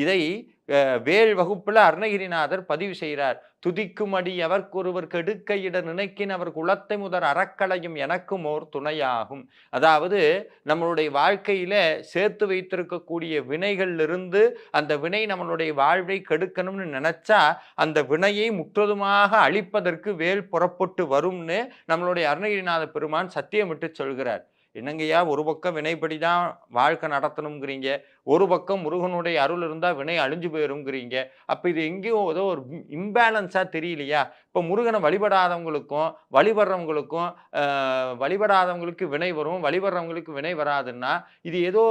இதை வேல் வகுப்புல அருணகிரிநாதர் பதிவு செய்கிறார். துதிக்குமடி எவர்க்கொருவர் கெடுக்கையிட நினைக்கின் அவர் குலத்தை முதற் அறக்களையும் எனக்கும் ஓர் துணையாகும். அதாவது நம்மளுடைய வாழ்க்கையில சேர்த்து வைத்திருக்கக்கூடிய வினைகளிலிருந்து அந்த வினை நம்மளுடைய வாழ்வை கெடுக்கணும்னு நினைச்சா அந்த வினையை முற்றுதுமாக அழிப்பதற்கு வேல் புறப்பட்டு வரும்னு நம்மளுடைய அருணகிரிநாத பெருமான் சத்தியமிட்டு சொல்கிறார். என்னங்கய்யா, ஒரு பக்கம் வினைப்படி தான் வாழ்க்கை நடத்தணுங்கிறீங்க, ஒரு பக்கம் முருகனுடைய அருள் இருந்தால் வினை அழிஞ்சு போயிருங்கிறீங்க. அப்போ இது எங்கேயோ ஏதோ ஒரு இம்பேலன்ஸாக தெரியலையா? இப்போ முருகனை வழிபடாதவங்களுக்கும் வழிபடுறவங்களுக்கும் வழிபடாதவங்களுக்கு வினை வரும், வழிபடுறவங்களுக்கு வினை வராதுன்னா இது ஏதோ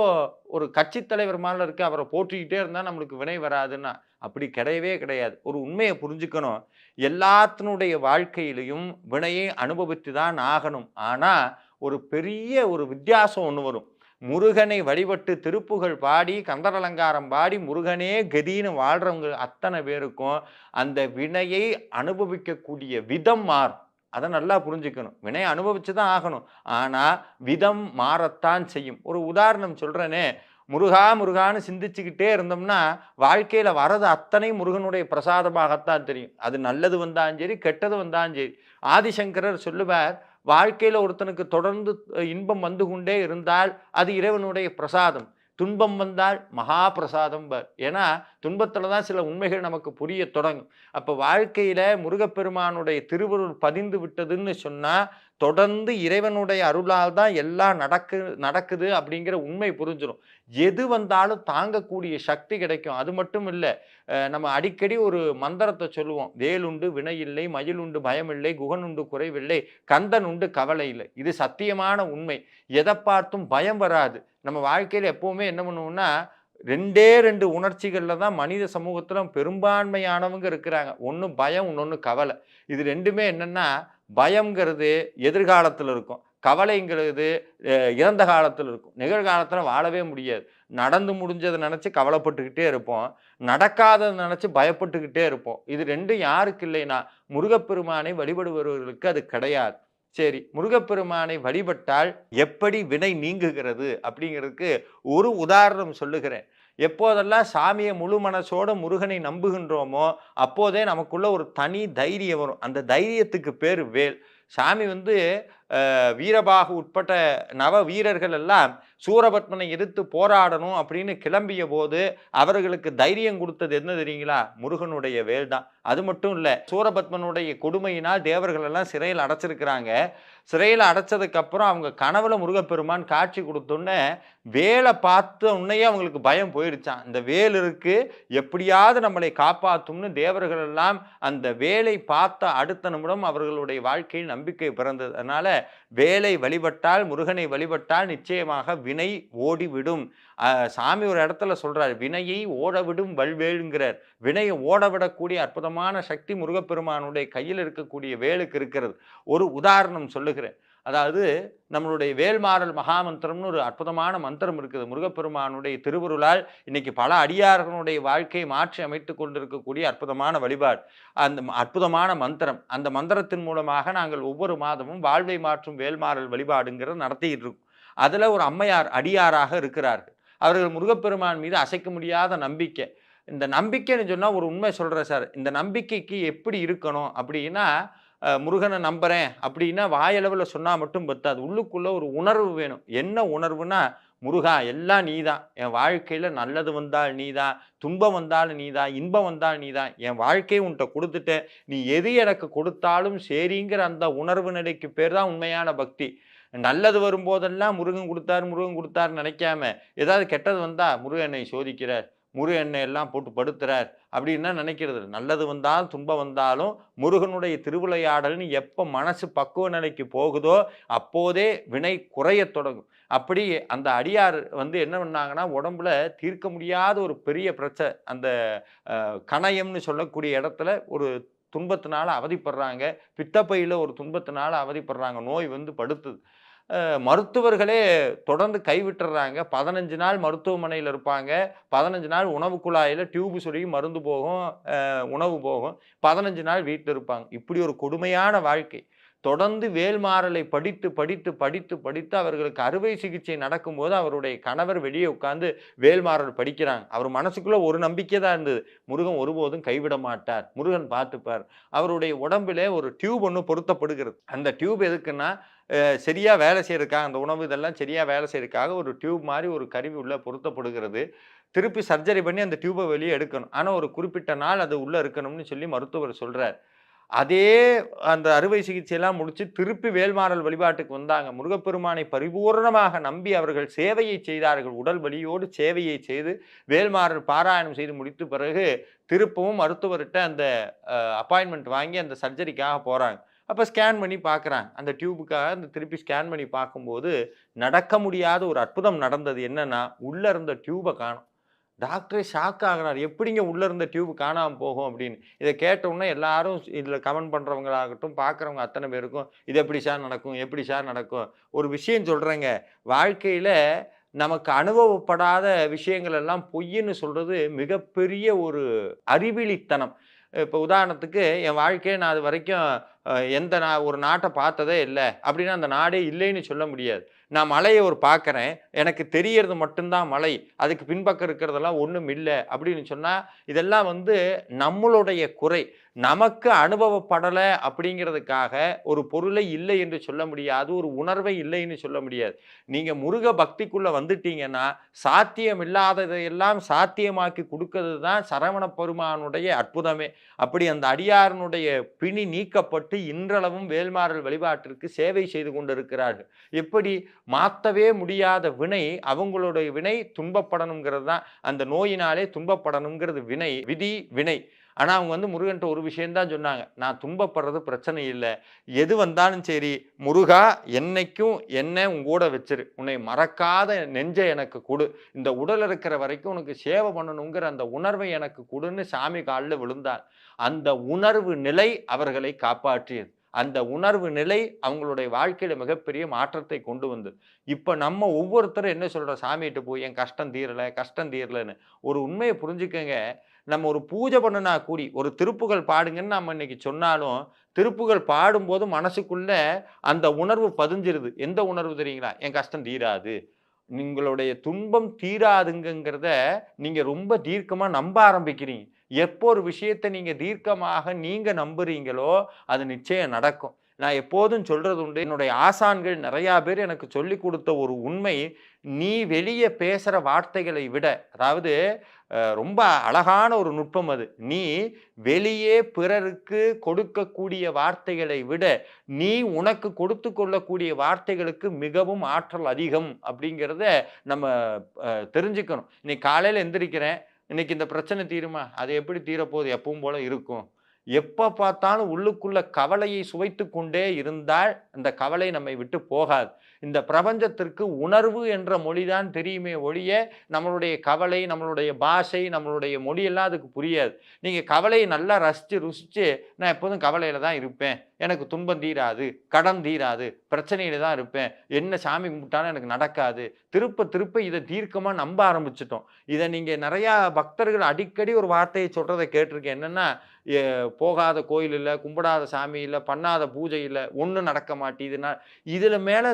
ஒரு கட்சி தலைவர் மாதிரி இருக்கு, அவரை போற்றிக்கிட்டே இருந்தால் நம்மளுக்கு வினை வராதுன்னா அப்படி கிடையவே கிடையாது. ஒரு உண்மையை புரிஞ்சுக்கணும். எல்லாத்தினுடைய வாழ்க்கையிலையும் வினையை அனுபவித்து தான் ஆகணும். ஆனால் ஒரு பெரிய ஒரு வித்தியாசம் ஒன்று வரும். முருகனை வழிபட்டு திருப்புகழ் பாடி கந்தர் அலங்காரம் பாடி முருகனே கதின்னு வாழ்றவங்க அத்தனை பேருக்கும் அந்த வினையை அனுபவிக்கக்கூடிய விதம் மாறும். அதை நல்லா புரிஞ்சுக்கணும். வினையை அனுபவிச்சு தான் ஆகணும், ஆனால் விதம் மாறத்தான் செய்யும். ஒரு உதாரணம் சொல்கிறேனே, முருகா முருகான்னு சிந்திச்சுக்கிட்டே இருந்தோம்னா வாழ்க்கையில் வரது அத்தனை முருகனுடைய பிரசாதமாகத்தான் தெரியும். அது நல்லது வந்தாலும் சரி, கெட்டது வந்தாலும் சரி. ஆதிசங்கரர் சொல்லுவார், வாழ்க்கையில் ஒருத்தனுக்கு தொடர்ந்து இன்பம் வந்து கொண்டே இருந்தால் அது இறைவனுடைய பிரசாதம், துன்பம் வந்தால் மகா பிரசாதம். ஏன்னா துன்பத்தில் தான் சில உண்மைகள் நமக்கு புரிய தொடங்கும். அப்போ வாழ்க்கையில் முருகப்பெருமானுடைய திருவருள் பதிந்து விட்டதுன்னு சொன்னால் தொடர்ந்து இறைவனுடைய அருளால் தான் எல்லாம் நடக்குது அப்படிங்கிற உண்மை புரிஞ்சிடும். எது வந்தாலும் தாங்கக்கூடிய சக்தி கிடைக்கும். அது மட்டும் இல்லை, நம்ம அடிக்கடி ஒரு மந்திரத்தை சொல்லுவோம், வேலுண்டு வினை இல்லை, மயிலுண்டு பயமில்லை, குகனுண்டு குறைவில்லை, கந்தன் உண்டு கவலை இல்லை. இது சத்தியமான உண்மை. எதை பார்த்தும் பயம் வராது. நம்ம வாழ்க்கையில் எப்போவுமே என்ன பண்ணுவோம்னா ரெண்டே ரெண்டு உணர்ச்சிகளில் தான் மனித சமூகத்தில் பெரும்பான்மையானவங்க இருக்கிறாங்க. ஒன்று பயம், இன்னொன்று கவலை. இது ரெண்டுமே என்னென்னா, பயம்ங்கிறது எதிர்காலத்தில் இருக்கும், கவலைங்கிறது இறந்த காலத்தில் இருக்கும். நிகழ்காலத்தில் வாழவே முடியாது. நடந்து முடிஞ்சதை நினச்சி கவலைப்பட்டுக்கிட்டே இருப்போம், நடக்காததை நினச்சி பயப்பட்டுக்கிட்டே இருப்போம். இது ரெண்டும் யாருக்கு இல்லைன்னா முருகப்பெருமானை வழிபடுபவர்களுக்கு அது கிடையாது. சரி, முருகப்பெருமானை வழிபட்டால் எப்படி வினை நீங்குகிறது அப்படிங்கிறதுக்கு ஒரு உதாரணம் சொல்லுகிறேன். எப்போதெல்லாம் சாமியை முழு மனசோட முருகனை நம்புகின்றோமோ அப்போதே நமக்குள்ள ஒரு தனி தைரியம் வரும். அந்த தைரியத்துக்கு பேர் வேல். சாமி வீரபாகு உட்பட்ட நவ வீரர்கள் எல்லாம் சூரபத்மனை எதிர்த்து போராடணும் அப்படின்னு கிளம்பிய போது அவர்களுக்கு தைரியம் கொடுத்தது என்ன தெரியுங்களா? முருகனுடைய வேல் தான். அது மட்டும் இல்லை, சூரபத்மனுடைய கொடுமையினால் தேவர்கள் எல்லாம் சிறையில் அடைச்சிருக்கிறாங்க. சிறையில் அடைச்சதுக்கு அப்புறம் அவங்க கனவுல முருகப்பெருமான் காட்சி கொடுத்தோன்னே வேலை பார்த்த உன்னையே அவங்களுக்கு பயம் போயிடுச்சான். இந்த வேல் இருக்கு, எப்படியாவது நம்மளை காப்பாற்றும்னு தேவர்கள் எல்லாம் அந்த வேலை பார்த்த அடுத்த நிமிடம் அவர்களுடைய வாழ்க்கையில் நம்பிக்கை பிறந்தது. அதனால வேலை வழிபட்டால், முருகனை வழிபட்டால் நிச்சயமாக வினை ஓடிவிடும். சாமி ஒரு இடத்துல சொல்றார், வினையை ஓடவிடும் வல்வேலுங்கிறார். வினையை ஓடவிடக்கூடிய அற்புதமான சக்தி முருகப்பெருமானுடைய கையில் இருக்கக்கூடிய வேலுக்கு இருக்கிறது. ஒரு உதாரணம் சொல்லுகிறேன். அதாவது நம்மளுடைய வேல்மாறல் மகாமந்திரம்னு ஒரு அற்புதமான மந்திரம் இருக்குது. முருகப்பெருமானுடைய திருவருளால் இன்னைக்கு பல அடியார்களுடைய வாழ்க்கையை மாற்றி அமைத்து கொண்டிருக்கக்கூடிய அற்புதமான வழிபாடு, அந்த அற்புதமான மந்திரம். அந்த மந்திரத்தின் மூலமாக நாங்கள் ஒவ்வொரு மாதமும் வாழ்வை மாற்றும் வேல்மாறல் வழிபாடுங்கிறத நடத்திக்கிட்டு இருக்கோம். அதில் ஒரு அம்மையார் அடியாராக இருக்கிறார்கள். அவர்கள் முருகப்பெருமான் மீது அசைக்க முடியாத நம்பிக்கை. இந்த நம்பிக்கைன்னு சொன்னால் ஒரு உண்மை சொல்கிறேன் சார். இந்த நம்பிக்கைக்கு எப்படி இருக்கணும் அப்படின்னா, முருகனை நம்புகிறேன் அப்படின்னா வாயளவில் சொன்னால் மட்டும் பத்தாது. உள்ளுக்குள்ளே ஒரு உணர்வு வேணும். என்ன உணர்வுனா, முருகா எல்லாம் நீ தான், என் வாழ்க்கையில் நல்லது வந்தால் நீ தான், துன்பம் வந்தாலும் நீ தான், இன்பம் வந்தாலும் நீ தான், என் வாழ்க்கையை உன்கிட்ட கொடுத்துட்டேன், நீ எது எனக்கு கொடுத்தாலும் சரிங்கிற அந்த உணர்வு நிலைக்கு பேர் தான் உண்மையான பக்தி. நல்லது வரும்போதெல்லாம் முருகன் கொடுத்தார் நினைக்காம, ஏதாவது கெட்டது வந்தால் முருகனை சோதிக்கிறார், முருகன் எல்லாம் போட்டு படுத்துறார் அப்படின்னா நினைக்கிறது. நல்லது வந்தாலும் துன்பம் வந்தாலும் முருகனுடைய திருவிளையாடல்னு எப்போ மனசு பக்குவ நிலைக்கு போகுதோ அப்போதே வினை குறைய தொடங்கும். அப்படி அந்த அடியார் என்ன பண்ணாங்கன்னா, உடம்புல தீர்க்க முடியாத ஒரு பெரிய பிரச்சனை, அந்த கணையம்னு சொல்லக்கூடிய இடத்துல ஒரு துன்பத்தினால அவதிப்படுறாங்க, பித்தப்பையில் ஒரு துன்பத்தினால அவதிப்படுறாங்க, நோய் படுத்துது. மருத்துவர்களே தொடர்ந்து கைவிட்டுறாங்க. 15 நாள் மருத்துவமனையில் இருப்பாங்க, 15 நாள் உணவு குழாயில் டியூபு சொருகி மருந்து போகும், உணவு போகும், 15 நாள் வீட்டில் இருப்பாங்க. இப்படி ஒரு கொடுமையான வாழ்க்கை. தொடர்ந்து வேல்மாறலை படித்து படித்து படித்து படித்து அவர்களுக்கு அறுவை சிகிச்சை நடக்கும்போது அவருடைய கணவர் வெளியே உட்கார்ந்து வேல்மாறல் படிக்கிறாங்க. அவர் மனசுக்குள்ள ஒரு நம்பிக்கை தான் இருந்தது. முருகன் ஒருபோதும் கைவிட மாட்டார். முருகன் பார்த்துப்பார். அவருடைய உடம்பிலே ஒரு டியூப் ஒண்ணு பொருத்தப்படுகிறது. அந்த டியூப் எதுக்குன்னா, சரியா வேலை செய்யறதுக்காக, அந்த உணவு இதெல்லாம் சரியா வேலை செய்யறதுக்காக ஒரு டியூப் மாரி ஒரு கருவி உள்ள பொருத்தப்படுகிறது. திருப்பி சர்ஜரி பண்ணி அந்த டியூப வெளிய எடுக்கணும். ஆனா ஒரு குறிப்பிட்ட நாள் அது உள்ள இருக்கணும்னு சொல்லி மருத்துவர் சொல்றார். அதே அந்த அறுவை சிகிச்சையெல்லாம் முடிச்சு திருப்பி வேல்மாறல் வழிபாட்டுக்கு வந்தாங்க. முருகப்பெருமானை பரிபூரணமாக நம்பி அவர்கள் சேவையை செய்தார்கள். உடல் வலியோடு சேவையை செய்து வேல்மாறல் பாராயணம் செய்து முடித்த பிறகு திருப்பவும் மருத்துவர்ட்ட அந்த அப்பாயின்ட்மென்ட் வாங்கி அந்த சர்ஜரிக்காக போறாங்க. அப்ப ஸ்கேன் பண்ணி பார்க்குறாங்க. அந்த டியூபுக்காக அந்த திருப்பி ஸ்கேன் பண்ணி பார்க்கும்போது, நடக்க முடியாத ஒரு அற்புதம் நடந்தது. என்னன்னா, உள்ள இருந்த டியூப காணோம். டாக்டரே ஷாக் ஆகுறாரு. எப்படிங்க உள்ள இருந்த டியூப் காணாம போகும் அப்படின்னு. இத கேட்ட உடனே எல்லாரும் இதுல கமெண்ட் பண்றவங்களாகட்டும், பார்க்குறவங்க அத்தன பேருக்கும், "இது எப்படி சார் நடக்கும்? எப்படி சார் நடக்கும்?" ஒரு விஷயம் சொல்றேங்க. வாழ்க்கையில நமக்கு அனுபவப்படாத விஷயங்கள் எல்லாம் பொய்ன்னு சொல்றது மிகப்பெரிய ஒரு அறிவிலித்தனம். இப்ப உதாரணத்துக்கு என் வாழ்க்கைய நான் அதுவரைக்கும் நான் ஒரு நாட்ட பார்த்ததே இல்ல. அப்படின்னா அந்த நாடே இல்லைன்னு சொல்ல முடியாது. நான் மலைய பார்க்குறேன். எனக்கு தெரியறது மட்டும் தான் மலை. அதுக்கு பின்பக்கம் இருக்கிறதெல்லாம் ஒண்ணும் இல்ல அப்படின்னு சொன்னா, இதெல்லாம் நம்மளுடைய குறை. நமக்கு அனுபவப்படல அப்படிங்கிறதுக்காக ஒரு பொருளை இல்லை என்று சொல்ல முடியாது. ஒரு உணர்வை இல்லைன்னு சொல்ல முடியாது. நீங்க முருக பக்திக்குள்ள வந்துட்டீங்கன்னா, சாத்தியம் இல்லாததையெல்லாம் சாத்தியமாக்கி குடுக்கிறது தான் சரவண பெருமானுடைய அற்புதமே. அப்படி அந்த அடியாரனுடைய பிணி நீக்கப்பட்டு இன்றளவும் வேல்மாறல் வழிபாட்டிற்கு சேவை செய்து கொண்டிருக்கிறார்கள். எப்படி மாத்தவே முடியாத வினை, அவங்களுடைய வினை துன்பப்படணுங்கிறது தான். அந்த நோயினாலே துன்பப்படணுங்கிறது வினை, விதி, வினை. ஆனா அவங்க முருகன்ட்ட ஒரு விஷயம் தான் சொன்னாங்க. நான் துன்பப்படுறது பிரச்சனை இல்ல. எது வந்தாலும் சரி, முருகா என்னைக்கும் என்ன உங்கூட வச்சிரு. உன்னை மறக்காத நெஞ்ச எனக்கு குடு. இந்த உடல் இருக்கிற வரைக்கும் உனக்கு சேவை பண்ணணுங்கிற அந்த உணர்வை எனக்கு குடுன்னு சாமி கால்ல விழுந்தார். அந்த உணர்வு நிலை அவர்களை காப்பாற்றியது. அந்த உணர்வு நிலை அவங்களுடைய வாழ்க்கையில மிகப்பெரிய மாற்றத்தை கொண்டு வந்தது. இப்ப நம்ம ஒவ்வொருத்தரும் என்ன சொல்றோம் சாமிகிட்ட போய் என் கஷ்டம் தீரல, கஷ்டம் தீரலன்னு. ஒரு உண்மைய புரிஞ்சுக்கங்க. நம்ம ஒரு பூஜை பண்ணுனா கூடி, ஒரு திருப்புகழ் பாடுங்கன்னு நம்ம இன்னைக்கு சொன்னாலும், திருப்புகழ் பாடும்போது மனசுக்குள்ள அந்த உணர்வு பதிஞ்சிருது. எந்த உணர்வு தெரியுங்களா? என் கஷ்டம் தீராது. உங்களுடைய துன்பம் தீராதுங்கங்கிறத நீங்க ரொம்ப தீர்க்கமா நம்ப ஆரம்பிக்கிறீங்க. எப்போ ஒரு விஷயத்த நீங்க தீர்க்கமாக நீங்க நம்புறீங்களோ, அது நிச்சயம் நடக்கும். நான் எப்போதும் சொல்றது உண்டு. என்னுடைய ஆசான்கள் நெறையா பேர் எனக்கு சொல்லிக் குடுத்த ஒரு உண்மை, நீ வெளிய பேசுற வார்த்தைகளை விட, அதாவது ரொம்ப அழகான ஒரு நுட்பம் அது. நீ வெளியே பிறருக்கு கொடுக்கக்கூடிய வார்த்தைகளை விட, நீ உனக்கு கொடுத்துக் கொள்ளக்கூடிய வார்த்தைகளுக்கு மிகவும் ஆற்றல் அதிகம் அப்படிங்கிறத நம்ம தெரிஞ்சுக்கணும். இன்னைக்கு காலையில எந்திரிக்கிறேன். இன்னைக்கு இந்த பிரச்சனை தீருமா? அது எப்படி தீரப்போகுது? எப்பவும் போல இருக்கும். எப்ப பார்த்தாலும் உள்ளுக்குள்ள கவலையை சுவைத்துக் கொண்டே இருந்தால், அந்த கவலை நம்மை விட்டு போகாது. இந்த பிரபஞ்சத்திற்கு உணர்வு என்ற மொழிதான் தெரியுமே ஒழிய, நம்மளுடைய கவலை, நம்மளுடைய பாஷை, நம்மளுடைய மொழியெல்லாம் அதுக்கு புரியாது. நீங்க கவலையை நல்லா ரசிச்சு, ருசிச்சு, நான் எப்போதும் கவலையில தான் இருப்பேன். எனக்கு துன்பம் தீராது, கடன் தீராது, பிரச்சனையில தான் இருப்பேன். என்ன சாமி கும்பிட்டாலும் எனக்கு நடக்காது. திருப்ப திருப்ப இத தீர்க்கமா நம்ப ஆரம்பிச்சுட்டோம். இத நீங்க நெறையா பக்தர்கள் அடிக்கடி ஒரு வார்த்தைய சொல்றத கேட்டிருக்கேன். என்னன்னா, எ போகாத கோயில் இல்ல, கும்பிடாத சாமி இல்ல, பண்ணாத பூஜை இல்ல, ஒண்ணும் நடக்க மாட்டேதுன்னா, இதுல மேல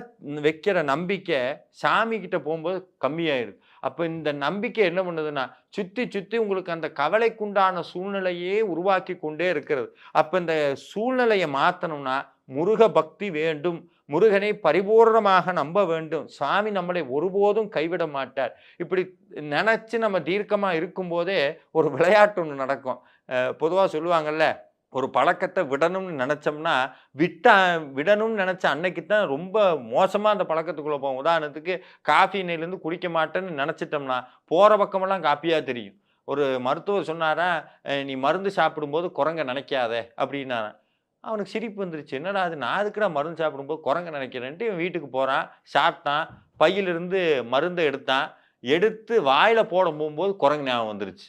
வைக்கிற நம்பிக்கை சாமி கிட்ட போம்போது கம்மியாயிருது. அப்ப இந்த நம்பிக்கை என்ன பண்ணுதுன்னா, சுத்தி சுத்தி உங்களுக்கு அந்த கவலைக்குண்டான சூழ்நிலையே உருவாக்கி கொண்டே இருக்கிறது. அப்ப இந்த சூழ்நிலைய மாத்தணும்னா, முருக பக்தி வேண்டும். முருகனை பரிபூரணமாக நம்ப வேண்டும். சாமி நம்மளை ஒருபோதும் கைவிட மாட்டார். இப்படி நெனச்சு நம்ம தீர்க்கமா இருக்கும்போதே ஒரு விளையாட்டு ஒண்ணு நடக்கும். பொதுவா சொல்லுவாங்கல்ல, ஒரு பழக்கத்த விடணும்னு நெனச்சோம்னா, விடணும்னு நெனச்ச அன்னைக்கு தான் ரொம்ப மோசமா அந்த பழக்கத்துக்குள்ள போவோம். உதாரணத்துக்கு காஃபி இன்னையிலேருந்து குடிக்க மாட்டேன்னு நெனச்சுட்டோம்னா, போற பக்கமெல்லாம் காப்பியா தெரியும். ஒரு மருத்துவர் சொன்னாராம், "நீ மருந்து சாப்பிடும்போது குரங்க நெனைக்காத" அப்படின்னாராம். அவனுக்கு சிரிப்பு வந்துருச்சு. என்னடா இது நான் எதுக்குடா மருந்து சாப்பிடும்போது குரங்க நெனைக்கிறேன்ட்டு இவன் வீட்டுக்கு போறான், சாப்பிட்டான், பையிலிருந்து மருந்த எடுத்தான். எடுத்து வாயில போட போம்போது குரங்கு ஞாபகம் வந்துருச்சு.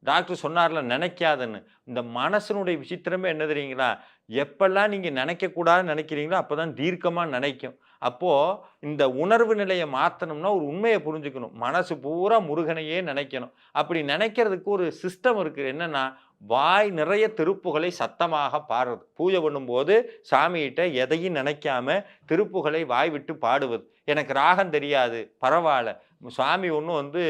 டாக்டர் சொன்னார்ல நினைக்காதன்னு. இந்த மனசனுடைய விசித்திரமே என்ன தெரியுங்களா? எப்பல்லாம் நீங்க நினைக்கக்கூடாதுன்னு நினைக்கிறீங்களோ, அப்பதான் தீர்க்கமா நினைக்கும். அப்போ இந்த உணர்வு நிலைய மாத்தணும்னா, ஒரு உண்மைய புரிஞ்சுக்கணும். மனசு பூரா முருகனையே நினைக்கணும். அப்படி நினைக்கிறதுக்கு ஒரு சிஸ்டம் இருக்கு. என்னன்னா, வாய் நிறைய திருப்புகளை சத்தமாக பாடுறது. பூஜை பண்ணும்போது சாமிகிட்ட எதையும் நினைக்காம திருப்புகளை வாய் விட்டு பாடுவது. எனக்கு ராகம் தெரியாது, பரவால்ல. சாமி ஒண்ணும் வந்து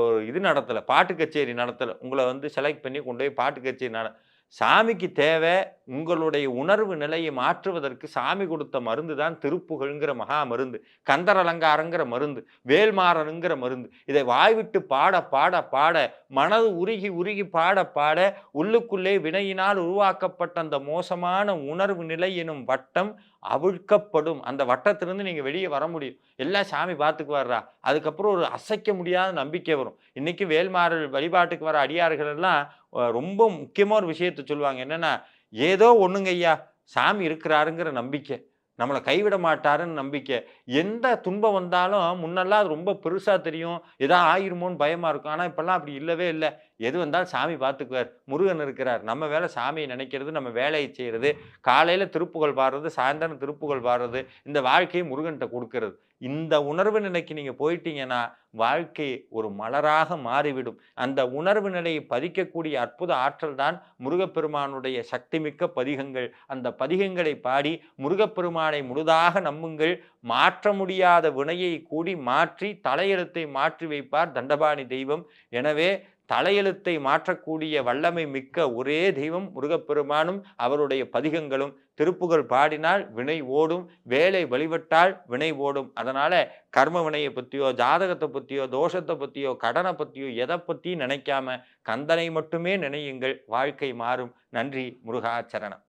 ஒரு இது நடத்தல, பாட்டு கச்சேரி நடத்தல. உங்கள வந்து செலக்ட் பண்ணி கொண்டு போய் பாட்டு கச்சேரி சாமிக்கு தேவை உங்களுடைய உணர்வு நிலையை மாற்றுவதற்கு சாமி கொடுத்த மருந்து தான் திருப்புகழ்ங்கிற மகா மருந்து, கந்தர் அலங்காரங்கிற மருந்து, வேல்மாறனுங்கிற மருந்து. இதை வாய்விட்டு பாட பாட பாட மனது உருகி உருகி பாட பாட உள்ளுக்குள்ளே வினையினால் உருவாக்கப்பட்ட அந்த மோசமான உணர்வு நிலை எனும் வட்டம் அவிழ்க்கப்படும். அந்த வட்டத்திலிருந்து நீங்க வெளியே வர முடியும். எல்லாம் சாமி பார்த்துக்குவார்றா. அதுக்கப்புறம் ஒரு அசைக்க முடியாத நம்பிக்கை வரும். இன்னைக்கு வேல்மாறல் வழிபாட்டுக்கு வர அடியார்கள் எல்லாம் ரொம்ப முக்கியமா ஒரு விஷயத்த சொல்லுவாங்க. என்னன்னா, ஏதோ ஒண்ணுங்கய்யா, சாமி இருக்கிறாருங்கிற நம்பிக்கை. நம்மள கைவிட மாட்டாருன்னு நம்பிக்கை. எந்த துன்பம் வந்தாலும் முன்னெல்லாம் அது ரொம்ப பெருசா தெரியும். ஏதா ஆயிருமோன்னு பயமா இருக்கும். ஆனா இப்பல்லாம் அப்படி இல்லவே இல்ல. எது வந்தாலும் சாமி பார்த்துக்குவார். முருகன் இருக்கிறார். நம்ம வேலை சாமியை நினைக்கிறது, நம்ம வேலையை செய்றது. காலையில திருப்புகழ் பாடுறது, சாயந்தரம் திருப்புகழ் பாடுறது. இந்த வாழ்க்கையை முருகன்ட்ட குடுக்கிறது. இந்த உணர்வு நிலைக்கு நீங்க போயிட்டீங்கன்னா, வாழ்க்கை ஒரு மலராக மாறிவிடும். அந்த உணர்வு நிலையை பதிக்கக்கூடிய அற்புத ஆற்றல் தான் முருகப்பெருமானுடைய சக்திமிக்க பதிகங்கள். அந்த பதிகங்களை பாடி முருகப்பெருமானை முழுதாக நம்புங்கள். மாற்ற முடியாத வினையை கூடி மாற்றி தலையெழுத்தை மாற்றி வைப்பார் தண்டபாணி தெய்வம். எனவே தலையெழுத்தை மாற்றக்கூடிய வல்லமை மிக்க ஒரே தெய்வம் முருகப்பெருமானும் அவருடைய பதிகங்களும். திருப்புகழ் பாடினால் வினை ஓடும், வேலை வழிபட்டால் வினை ஓடும். அதனால கர்ம வினையை பத்தியோ, ஜாதகத்தை பத்தியோ, தோஷத்தை பத்தியோ, கடனை பத்தியோ எதை பத்தியும் நினைக்காம கந்தனை மட்டுமே நினையுங்கள். வாழ்க்கை மாறும். நன்றி. முருகாச்சரணம்.